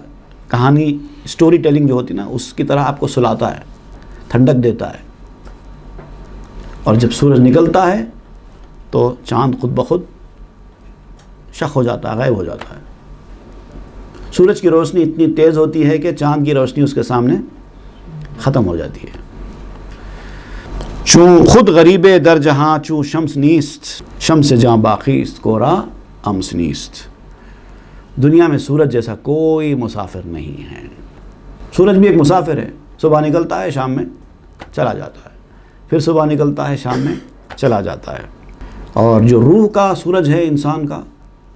کہانی اسٹوری ٹیلنگ جو ہوتی نا اس کی طرح آپ کو سلاتا ہے، ٹھنڈک دیتا ہے. اور جب سورج نکلتا ہے تو چاند خود بخود شق ہو جاتا ہے، غائب ہو جاتا ہے. سورج کی روشنی اتنی تیز ہوتی ہے کہ چاند کی روشنی اس کے سامنے ختم ہو جاتی ہے. چوں خود غریب در جہاں چوں شمس نیست، شمس جاں باقیست کورا امس نیست. دنیا میں سورج جیسا کوئی مسافر نہیں ہے. سورج بھی ایک مسافر ہے. صبح نکلتا ہے، شام میں چلا جاتا ہے، پھر صبح نکلتا ہے، شام میں چلا جاتا ہے. اور جو روح کا سورج ہے انسان کا،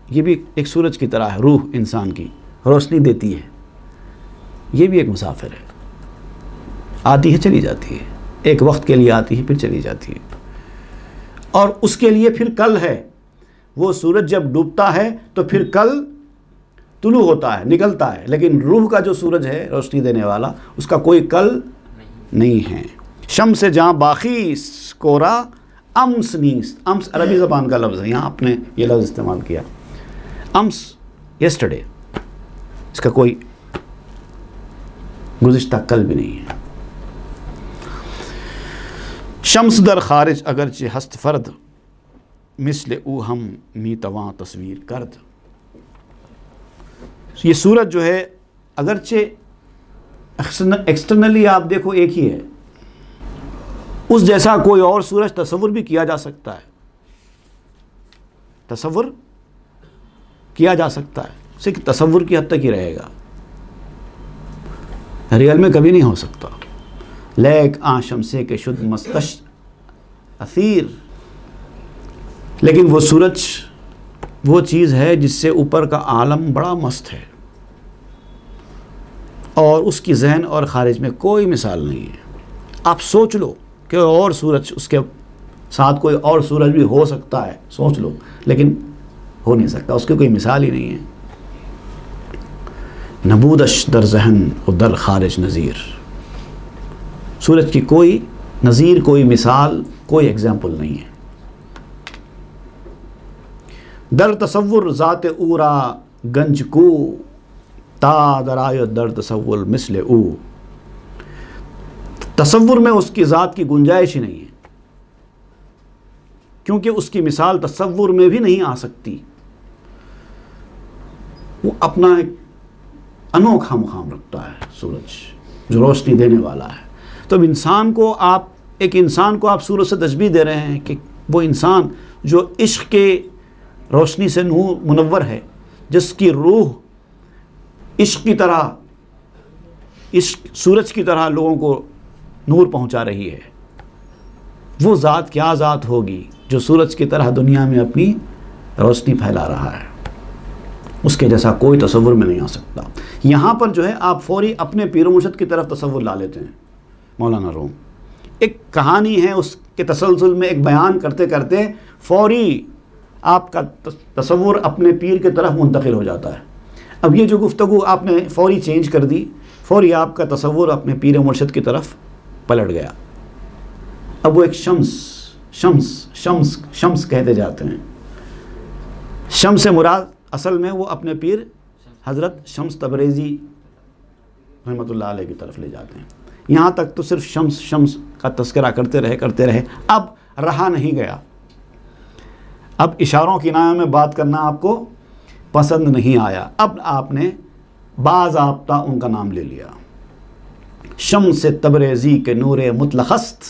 یہ بھی ایک سورج کی طرح ہے. روح انسان کی روشنی دیتی ہے، یہ بھی ایک مسافر ہے. آتی ہے چلی جاتی ہے، ایک وقت کے لیے آتی ہے پھر چلی جاتی ہے. اور اس کے لیے پھر کل ہے. وہ سورج جب ڈوبتا ہے تو پھر کل طلوع ہوتا ہے، نکلتا ہے. لیکن روح کا جو سورج ہے روشنی دینے والا، اس کا کوئی کل نہیں ہے. شمس جاں باقیس کورا امس نیست. امس عربی زبان کا لفظ ہے، یہاں آپ نے یہ لفظ استعمال کیا. امس یسٹرڈے، اس کا کوئی گزشتہ کل بھی نہیں ہے. شمس در خارج اگرچہ ہست فرد، مثل او ہم می تواں تصویر کرد. یہ سورج جو ہے اگرچہ ایکسٹرنلی آپ دیکھو ایک ہی ہے، اس جیسا کوئی اور سورج تصور بھی کیا جا سکتا ہے، تصور کیا جا سکتا ہے، صرف تصور کی حد تک ہی رہے گا، ریئل میں کبھی نہیں ہو سکتا. لیک آن شمسے کے شد مستش اثیر، لیکن وہ سورج وہ چیز ہے جس سے اوپر کا عالم بڑا مست ہے، اور اس کی ذہن اور خارج میں کوئی مثال نہیں ہے. آپ سوچ لو کہ اور سورج، اس کے ساتھ کوئی اور سورج بھی ہو سکتا ہے، سوچ لو، لیکن ہو نہیں سکتا، اس کی کوئی مثال ہی نہیں ہے. نبودش در ذہن و در خارج نظیر، سورج کی کوئی نظیر، کوئی مثال، کوئی ایگزامپل نہیں ہے. در تصور ذات او را گنج کو، تا درائے در تصور مثل او. تصور میں اس کی ذات کی گنجائش ہی نہیں ہے، کیونکہ اس کی مثال تصور میں بھی نہیں آ سکتی. وہ اپنا ایک انوکھا مقام رکھتا ہے سورج، جو روشنی دینے والا ہے. تو اب ایک انسان کو آپ سورج سے تشبیہ دے رہے ہیں کہ وہ انسان جو عشق کے روشنی سے منور ہے، جس کی روح عشق کی طرح، عشق سورج کی طرح لوگوں کو نور پہنچا رہی ہے، وہ ذات کیا ذات ہوگی جو سورج کی طرح دنیا میں اپنی روشنی پھیلا رہا ہے. اس کے جیسا کوئی تصور میں نہیں آ سکتا. یہاں پر جو ہے آپ فوری اپنے پیر و مرشد کی طرف تصور لا لیتے ہیں. مولانا روم ایک کہانی ہے، اس کے تسلسل میں ایک بیان کرتے کرتے فوری آپ کا تصور اپنے پیر کی طرف منتقل ہو جاتا ہے. اب یہ جو گفتگو آپ نے فوری چینج کر دی، فوری آپ کا تصور اپنے پیر و مرشد کی طرف پلٹ گیا. اب وہ ایک شمس کہتے جاتے ہیں. شمس سے مراد اصل میں وہ اپنے پیر حضرت شمس تبریزی رحمۃ اللہ علیہ کی طرف لے جاتے ہیں. یہاں تک تو صرف شمس کا تذکرہ کرتے رہے. اب رہا نہیں گیا. اب اشاروں کی نام میں بات کرنا آپ کو پسند نہیں آیا. اب آپ نے باضابطہ ان کا نام لے لیا. شمس تبریزی کے نور مطلقست،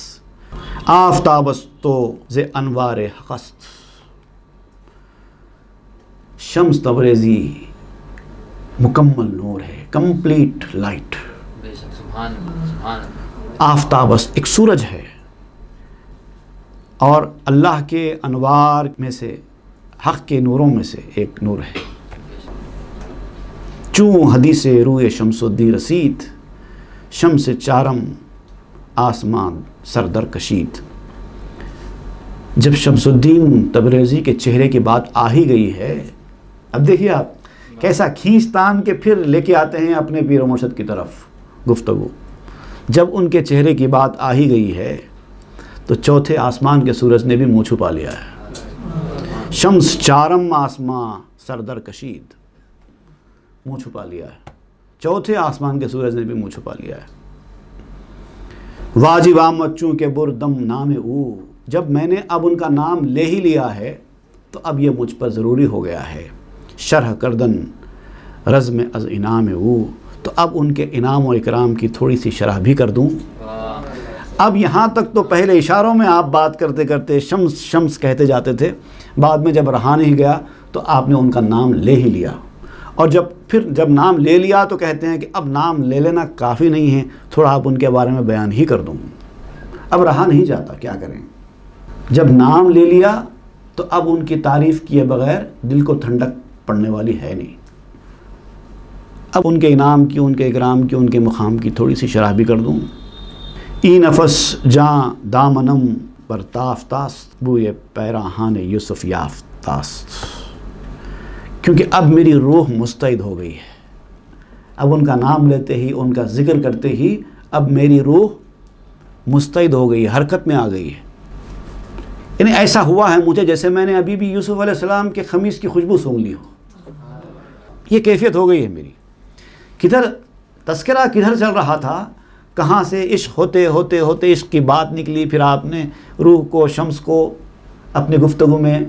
آفتابستو ز انوار حقست. شمس تبریزی مکمل نور ہے، کمپلیٹ لائٹ. آفتابست ایک سورج ہے، اور اللہ کے انوار میں سے، حق کے نوروں میں سے ایک نور ہے. چوں حدیث روئے شمس الدین رسید، شمس چارم آسمان سردر کشید. جب شمس الدین تبریزی کے چہرے کی بات آ ہی گئی ہے، اب دیکھیے آپ کیسا کھینچ تان کے پھر لے کے آتے ہیں اپنے پیر و مرشد کی طرف گفتگو. جب ان کے چہرے کی بات آ ہی گئی ہے تو چوتھے آسمان کے سورج نے بھی منہ چھپا لیا ہے. شمس چارم آسمان سردر کشید، منہ چھپا لیا ہے. چوتھے آسمان کے سورج نے بھی منہ چھپا لیا ہے. واجب آمد چونکہ بردم نام او، جب میں نے اب ان کا نام لے ہی لیا ہے تو اب یہ مجھ پر ضروری ہو گیا ہے. شرح کردن رزم از انعام او، تو اب ان کے انعام و اکرام کی تھوڑی سی شرح بھی کر دوں. اب یہاں تک تو پہلے اشاروں میں آپ بات کرتے کرتے شمس کہتے جاتے تھے، بعد میں جب رہا نہیں گیا تو آپ نے ان کا نام لے ہی لیا. اور جب نام لے لیا تو کہتے ہیں کہ اب نام لے لینا کافی نہیں ہے، تھوڑا آپ ان کے بارے میں بیان ہی کر دوں. اب رہا نہیں جاتا، کیا کریں. جب نام لے لیا تو اب ان کی تعریف کیے بغیر دل کو ٹھنڈک پڑنے والی ہے نہیں. اب ان کے انعام کی، ان کے اکرام کی، ان کے مقام کی تھوڑی سی شرح بھی کر دوں. ای نفس جاں دامنم پر تافتاست، بوئے پیراہان یوسف یافتاست. کیونکہ اب میری روح مستعد ہو گئی ہے. اب ان کا نام لیتے ہی، ان کا ذکر کرتے ہی اب میری روح مستعد ہو گئی ہے، حرکت میں آ گئی ہے. یعنی ایسا ہوا ہے مجھے جیسے میں نے ابھی بھی یوسف علیہ السلام کے خمیس کی خوشبو سونگھ لی ہو. یہ کیفیت ہو گئی ہے میری. کدھر تذکرہ کدھر چل رہا تھا, کہاں سے عشق ہوتے ہوتے ہوتے عشق کی بات نکلی, پھر آپ نے روح کو, شمس کو اپنی گفتگو میں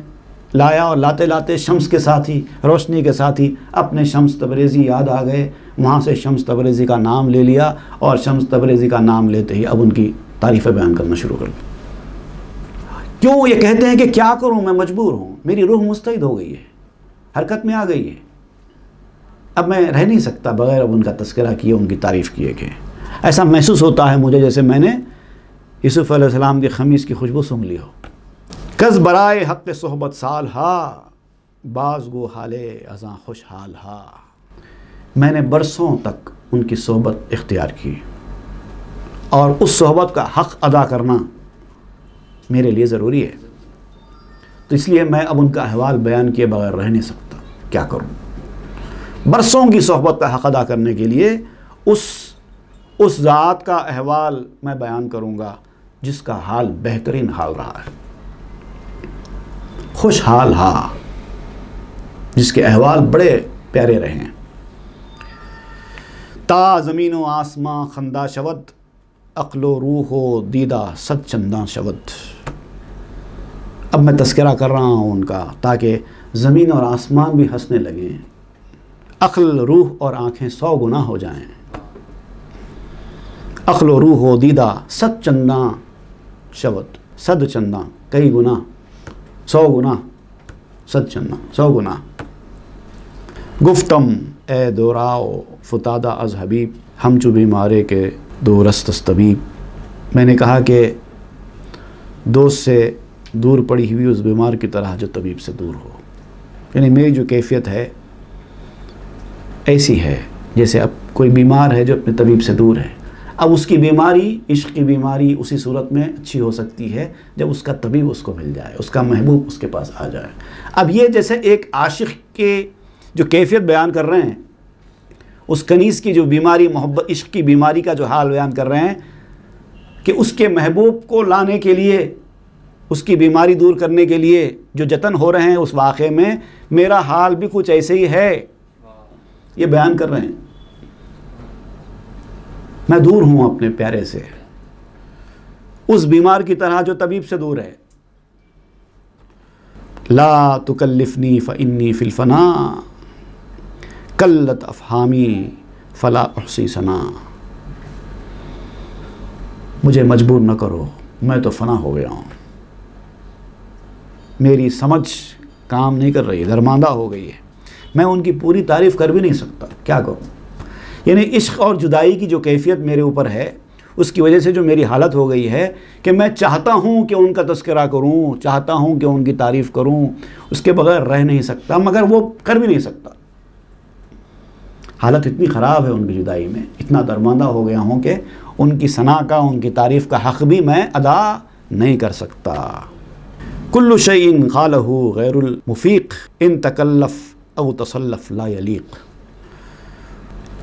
لایا, اور لاتے لاتے شمس کے ساتھ ہی, روشنی کے ساتھ ہی اپنے شمس تبریزی یاد آ گئے. وہاں سے شمس تبریزی کا نام لے لیا, اور شمس تبریزی کا نام لیتے ہی اب ان کی تعریفیں بیان کرنا شروع کر دی. کیوں؟ یہ کہتے ہیں کہ کیا کروں, میں مجبور ہوں, میری روح مستعد ہو گئی ہے, حرکت میں آ گئی ہے, اب میں رہ نہیں سکتا بغیر اب ان کا تذکرہ کیے, ان کی تعریف کیے کہ ایسا محسوس ہوتا ہے مجھے جیسے میں نے یوسف علیہ السلام کی خمیس کی خوشبو سونگھ لی ہو. کز برائے حق صحبت سال ہا, باز گو حالے ازاں خوش حال ہا. میں نے برسوں تک ان کی صحبت اختیار کی, اور اس صحبت کا حق ادا کرنا میرے لیے ضروری ہے. تو اس لیے میں اب ان کا احوال بیان کیے بغیر رہ نہیں سکتا. کیا کروں؟ برسوں کی صحبت کا حق ادا کرنے کے لیے اس ذات کا احوال میں بیان کروں گا جس کا حال بہترین حال رہا ہے, خوشحال ہا, جس کے احوال بڑے پیارے رہے ہیں. تا زمین و آسماں خندہ شود, عقل و روح و دیدہ صد چنداں شود. اب میں تذکرہ کر رہا ہوں ان کا تاکہ زمین اور آسمان بھی ہنسنے لگیں, عقل, روح اور آنکھیں 100 گنا ہو جائیں. عقل و روح و دیدہ صد چنداں شود, صد چنداں کئی گنا, 100 گنا, صد چنداں 100 گنا. گفتم اے دوراؤ فتادہ از حبیب, ہم چو بیمارے کے دو رست طبیب. میں نے کہا کہ دوست سے دور پڑی ہوئی اس بیمار کی طرح جو طبیب سے دور ہو. یعنی میری جو کیفیت ہے ایسی ہے جیسے اب کوئی بیمار ہے جو اپنے طبیب سے دور ہے. اب اس کی بیماری, عشق کی بیماری اسی صورت میں اچھی ہو سکتی ہے جب اس کا طبیب اس کو مل جائے, اس کا محبوب اس کے پاس آ جائے. اب یہ جیسے ایک عاشق کے جو کیفیت بیان کر رہے ہیں, اس کنیز کی جو بیماری, محبت عشق کی بیماری کا جو حال بیان کر رہے ہیں کہ اس کے محبوب کو لانے کے لیے, اس کی بیماری دور کرنے کے لیے جو جتن ہو رہے ہیں اس واقعے میں, میرا حال بھی کچھ ایسے ہی ہے. یہ بیان کر رہے ہیں میں دور ہوں اپنے پیارے سے, اس بیمار کی طرح جو طبیب سے دور ہے. لا تکلفنی فانی فی الفنا, قلت افہامی فلا احصی ثنا. مجھے مجبور نہ کرو, میں تو فنا ہو گیا ہوں, میری سمجھ کام نہیں کر رہی, درماندہ ہو گئی ہے, میں ان کی پوری تعریف کر بھی نہیں سکتا. کیا کروں؟ یعنی عشق اور جدائی کی جو کیفیت میرے اوپر ہے, اس کی وجہ سے جو میری حالت ہو گئی ہے کہ میں چاہتا ہوں کہ ان کا تذکرہ کروں, چاہتا ہوں کہ ان کی تعریف کروں, اس کے بغیر رہ نہیں سکتا, مگر وہ کر بھی نہیں سکتا. حالت اتنی خراب ہے ان کی جدائی میں, اتنا درماندہ ہو گیا ہوں کہ ان کی ثنا کا, ان کی تعریف کا حق بھی میں ادا نہیں کر سکتا. کل شیء قالہ غیر المفیق, ان تکلف او تصلف لا یلیق.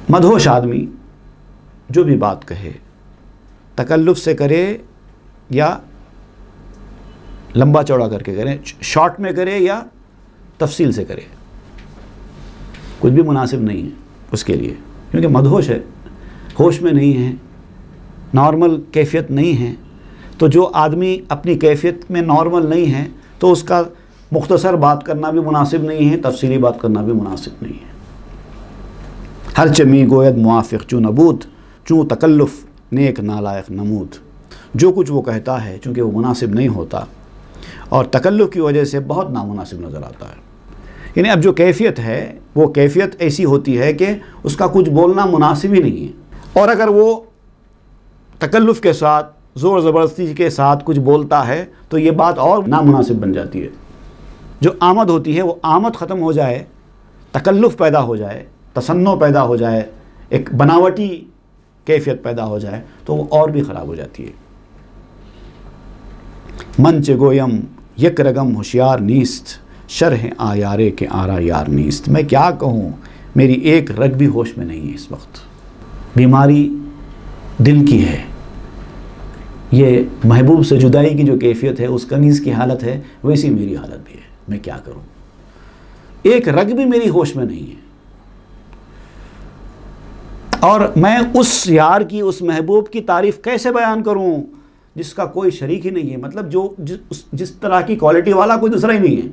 مدہوش آدمی جو بھی بات کہے, تکلف سے کرے یا لمبا چوڑا کر کے کرے, شارٹ میں کرے یا تفصیل سے کرے, کچھ بھی مناسب نہیں ہے اس کے لیے, کیونکہ مدہوش ہے, ہوش میں نہیں ہے, نارمل کیفیت نہیں ہے. تو جو آدمی اپنی کیفیت میں نارمل نہیں ہے تو اس کا مختصر بات کرنا بھی مناسب نہیں ہے, تفصیلی بات کرنا بھی مناسب نہیں ہے. ہر چمی گوید موافق چوں نبود, چوں تکلف نیک نالائق نمود. جو کچھ وہ کہتا ہے چونکہ وہ مناسب نہیں ہوتا اور تکلف کی وجہ سے بہت نامناسب نظر آتا ہے. یعنی اب جو کیفیت ہے وہ کیفیت ایسی ہوتی ہے کہ اس کا کچھ بولنا مناسب ہی نہیں ہے, اور اگر وہ تکلف کے ساتھ, زور زبردستی کے ساتھ کچھ بولتا ہے تو یہ بات اور نامناسب بن جاتی ہے. جو آمد ہوتی ہے وہ آمد ختم ہو جائے, تکلف پیدا ہو جائے, تصنع پیدا ہو جائے, ایک بناوٹی کیفیت پیدا ہو جائے تو وہ اور بھی خراب ہو جاتی ہے. منچ گویم یک رگم ہوشیار نیست, شرح آیارے کے آرا یار نیست. میں کیا کہوں, میری ایک رگ بھی ہوش میں نہیں ہے اس وقت. بیماری دل کی ہے, یہ محبوب سے جدائی کی جو کیفیت ہے, اس کنیز کی حالت ہے, ویسی میری حالت بھی ہے. میں کیا کروں, ایک رگ بھی میری ہوش میں نہیں ہے. اور میں اس یار کی، اس محبوب کی تعریف کیسے بیان کروں جس کا کوئی شریک ہی نہیں ہے، مطلب جس طرح کی کوالٹی والا کوئی دوسرا ہی نہیں ہے.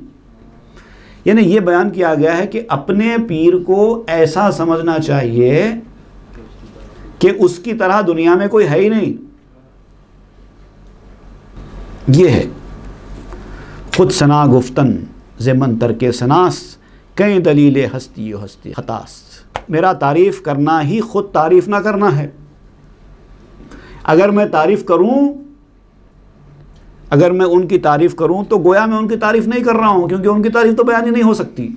یعنی یہ بیان کیا گیا ہے کہ اپنے پیر کو ایسا سمجھنا چاہیے کہ اس کی طرح دنیا میں کوئی ہے ہی نہیں. یہ ہے خود ثنا گفتن زمن ترک سناس، کئی دلیل ہستی و ہستی خطاس. میرا تعریف کرنا ہی خود تعریف نہ کرنا ہے. اگر میں تعریف کروں، اگر میں ان کی تعریف کروں تو گویا میں ان کی تعریف نہیں کر رہا ہوں، کیونکہ ان کی تعریف تو بیان ہی نہیں ہو سکتی.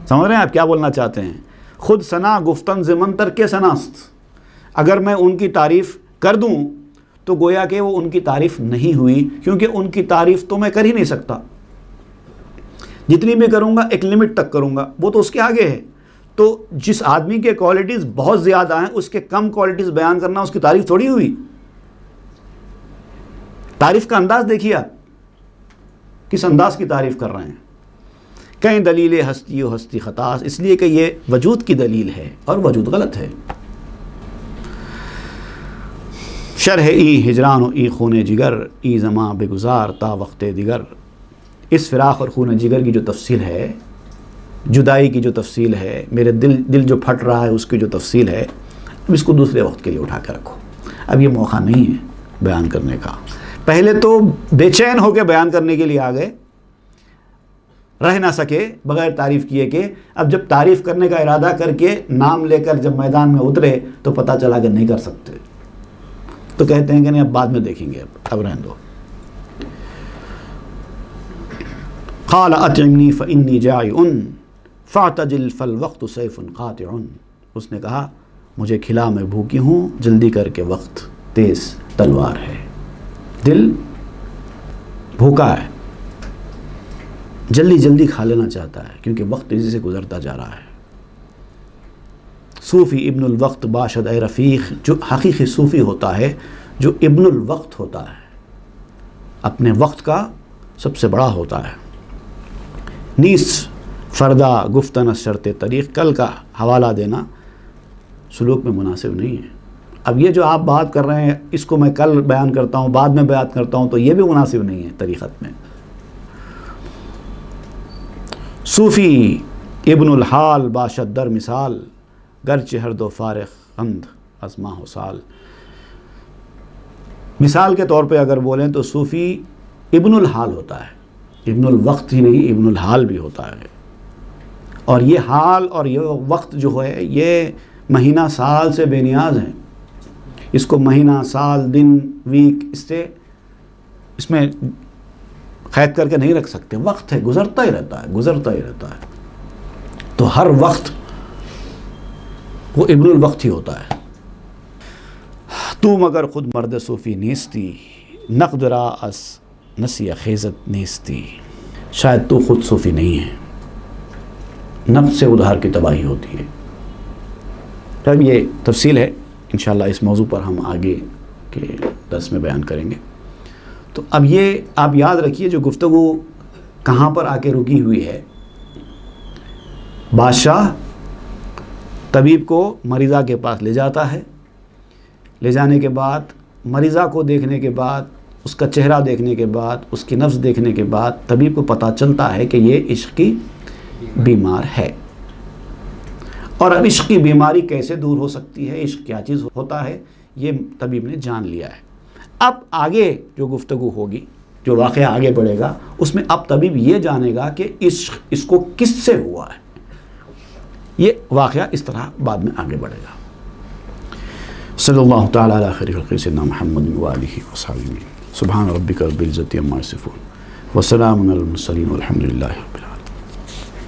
سمجھ رہے ہیں آپ کیا بولنا چاہتے ہیں؟ خود ثنا گفتن زمن ترک سناست، اگر میں ان کی تعریف کر دوں تو گویا کہ وہ ان کی تعریف نہیں ہوئی، کیونکہ ان کی تعریف تو میں کر ہی نہیں سکتا. جتنی بھی کروں گا ایک لمٹ تک کروں گا، وہ تو اس کے آگے ہے. تو جس آدمی کے کوالٹیز بہت زیادہ ہیں اس کے کم کوالٹیز بیان کرنا اس کی تعریف تھوڑی ہوئی. تعریف کا انداز دیکھیے آپ کس انداز کی تعریف کر رہے ہیں. کہیں دلیل ہستی و ہستی خطاس، اس لیے کہ یہ وجود کی دلیل ہے اور وجود غلط ہے. شرح ای ہجران و ای خون جگر، ای زماں بگزار تا وقت دیگر. اس فراق اور خون جگر کی جو تفصیل ہے، جدائی کی جو تفصیل ہے، میرے دل جو پھٹ رہا ہے اس کی جو تفصیل ہے، اب اس کو دوسرے وقت کے لیے اٹھا کے رکھو. اب یہ موقع نہیں ہے بیان کرنے کا. پہلے تو بے چین ہو کے بیان کرنے کے لیے آ گئے، رہ نہ سکے بغیر تعریف کیے کہ اب جب تعریف کرنے کا ارادہ کر کے نام لے کر جب میدان میں اترے تو پتہ چلا کہ نہیں کر سکتے، تو کہتے ہیں کہ نہیں اب بعد میں دیکھیں گے، اب رہنے دو. قال اطعمنی فانی جائع فاعتجل فالوقت سیف قاطع. اس نے کہا مجھے کھلا، میں بھوکی ہوں، جلدی کر کے وقت تیز تلوار ہے. دل بھوکا ہے، جلدی جلدی کھا لینا چاہتا ہے کیونکہ وقت تیزی سے گزرتا جا رہا ہے. صوفی ابن الوقت باشد اے رفیق، جو حقیقی صوفی ہوتا ہے جو ابن الوقت ہوتا ہے، اپنے وقت کا سب سے بڑا ہوتا ہے. نیس فردہ گفتن شرط طریق، کل کا حوالہ دینا سلوک میں مناسب نہیں ہے. اب یہ جو آپ بات کر رہے ہیں اس کو میں کل بیان کرتا ہوں، بعد میں بیان کرتا ہوں، تو یہ بھی مناسب نہیں ہے طریقت میں. صوفی ابن الحال باشد در مثال، گرچہ ہر دو فارغ اند از ماہ و سال. مثال کے طور پہ اگر بولیں تو صوفی ابن الحال ہوتا ہے، ابن الوقت ہی نہیں ابن الحال بھی ہوتا ہے. اور یہ حال اور یہ وقت جو ہے یہ مہینہ سال سے بے نیاز ہیں. اس کو مہینہ، سال، دن، ویک اس میں قید کر کے نہیں رکھ سکتے. وقت ہے، گزرتا ہی رہتا ہے، گزرتا ہی رہتا ہے. تو ہر وقت وہ ابن الوقت ہی ہوتا ہے. تو مگر خود مرد صوفی نیستی، نقد را اس نسی خیزت نیستی. شاید تو خود صوفی نہیں ہے، نقد سے ادھار کی تباہی ہوتی ہے. اب یہ تفصیل ہے، انشاءاللہ اس موضوع پر ہم آگے کے درس میں بیان کریں گے. تو اب یہ آپ یاد رکھیے جو گفتگو کہاں پر آ کے رکی ہوئی ہے. بادشاہ طبیب کو مریضہ کے پاس لے جاتا ہے، لے جانے کے بعد مریضہ کو دیکھنے کے بعد، اس کا چہرہ دیکھنے کے بعد، اس کی نفس دیکھنے کے بعد طبیب کو پتہ چلتا ہے کہ یہ عشق کی بیمار ہے. اور اب عشق کی بیماری کیسے دور ہو سکتی ہے، عشق کیا چیز ہوتا ہے، یہ طبیب نے جان لیا ہے. اب آگے جو گفتگو ہوگی، جو واقعہ آگے بڑھے گا، اس میں اب طبیب یہ جانے گا کہ عشق اس کو کس سے ہوا ہے. یہ واقعہ اس طرح بعد میں آگے بڑھے گا. صلی اللہ تعالیٰ علی خیر خلق سیدنا محمد وآلہ وصحبہ. سبحان ربک رب العزۃ عما یصفون وسلام علی المرسلین والحمد للہ رب العالمین.